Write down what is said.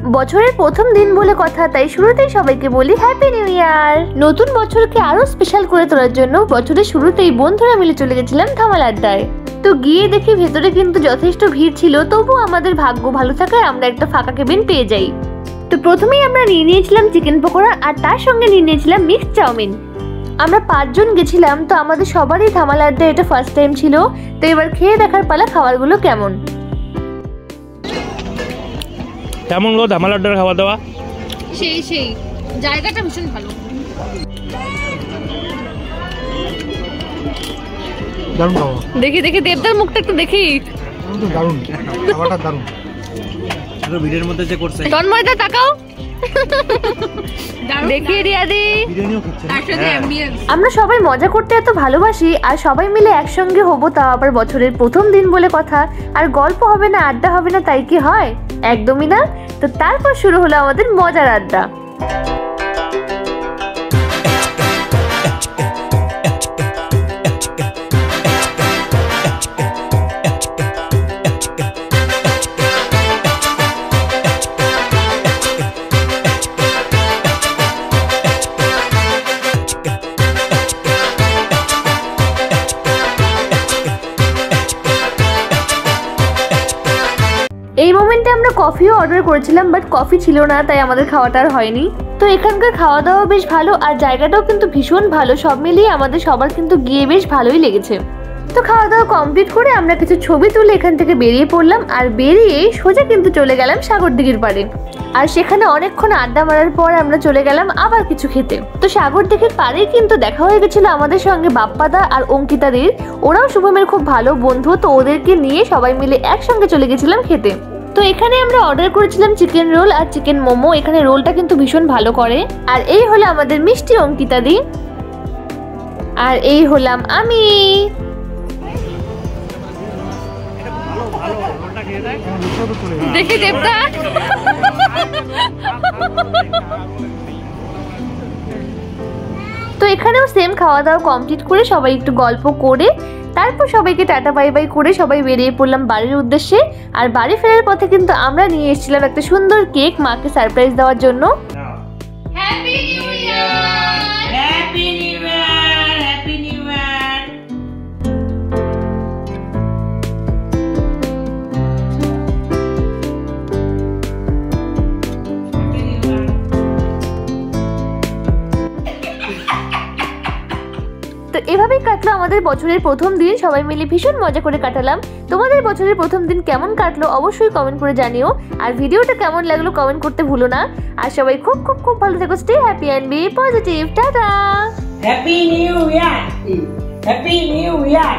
বছরের প্রথম দিন বলে কথা, তাই শুরুতেই সবাইকে বলি হ্যাপি নিউ ইয়ার। নতুন বছরকে আরো স্পেশাল করে তোলার জন্য বছরের শুরুতেই বন্ধুরা মিলে চলে গেছিলাম ধামাল আড্ডায়। তো গিয়ে দেখি ভেতরে কিন্তু যথেষ্ট ভিড় ছিল, তবু আমাদের ভাগ্য ভালো থাকায় আমরা একটা ফাঁকা কেবিন পেয়ে যাই। তো প্রথমেই আমরা নিয়ে নিয়েছিলাম চিকেন পকোড়া, আর তার সঙ্গে নিয়ে নিয়েছিলাম মিক্সড চাউমিন। আমরা 5 জন গেছিলাম, তো আমাদের সবারই ধামাল আড্ডা এটা ফার্স্ট টাইম ছিল। তো এবার খেয়ে দেখার পালা খাবারগুলো কেমন। কেমন গো ধামাল আড্ডার খাওয়া দাওয়া? সেই জায়গাটা ভীষণ ভালো। দারুণ খাওয়া। দেখি দেবদার মুখটা একটু দেখি। দারুণ খাওয়াটা, দারুণ। পুরো ভিড়ের মধ্যে যে করছে তন্ময়দা তাকাও, দেখি রিয়াদি। বিরিয়ানিও খাচ্ছে। আমরা সবাই মজা করতে এত ভালোবাসি, আর সবাই মিলে একসঙ্গে হবো, তাও আবার বছরের প্রথম দিন বলে কথা। আর গল্প হবে না, আড্ডা হবে না, তাই কি হয়? একদমই না। তো তারপর শুরু হলো আমাদের মজার আড্ডা। এই মোমেন্টে আমরা কফিও অর্ডার করেছিলাম, বাট কফি ছিল না, তাই আমাদের খাওয়াটা আর হয়নি। তো এখানকার খাওয়া দাওয়া বেশ ভালো, আর জায়গাটাও কিন্তু ভীষণ ভালো। সব মিলিয়ে আমাদের সবার কিন্তু গিয়ে বেশ ভালোই লেগেছে। তো খাওয়া দাওয়া কমপ্লিট করে আমরা কিছু ছবি তুলে এখান থেকে বেরিয়ে পড়লাম, আর বেরিয়ে সোজা কিন্তু চলে গেলাম সাগরদিঘির পাড়ে। আর সেখানে অনেকক্ষণ আড্ডা মারার পর আমরা চলে গেলাম আবার কিছু খেতে। তো সাগরদিঘির পাড়েই কিন্তু দেখা হয়ে গেছিল আমাদের সঙ্গে বাপ্পাদা আর অঙ্কিতাদের। ওরাও শুভমের খুব ভালো বন্ধু, তো ওদেরকে নিয়ে সবাই মিলে একসঙ্গে চলে গেছিলাম খেতে। তো এখানে আমরা অর্ডার করেছিলাম চিকেন রোল আর চিকেন মোমো। এখানে রোলটা কিন্তু ভীষণ ভালো করে। আর এই হলো আমাদের মিষ্টি অঙ্কিতাদি, আর এই হলাম আমি। দেখি দেবদা। তো এখানেও সেম খাওয়া দাওয়া কমপ্লিট করে সবাই একটু গল্প করে তারপর সবাইকে টাটা বাই বাই করে সবাই বেরিয়ে পড়লাম বাড়ির উদ্দেশ্যে। আর বাড়ি ফেরার পথে কিন্তু আমরা নিয়ে এসেছিলাম একটা সুন্দর কেক মাকে সারপ্রাইজ দেওয়ার জন্য। Happy new year, happy new year, happy new ইয়ার। তো এভাবেই কাটলো আমাদের বছরের প্রথম দিন, সবাই মিলে ভীষণ মজা করে কাটালাম। তোমাদের বছরের প্রথম দিন কেমন কাটলো অবশ্যই কমেন্ট করে জানিও, আর ভিডিওটা কেমন লাগলো কমেন্ট করতে ভুলো না। আর সবাই খুব খুব খুব ভালো থেকো, stay happy and be positive. Tata, happy new year, happy new year.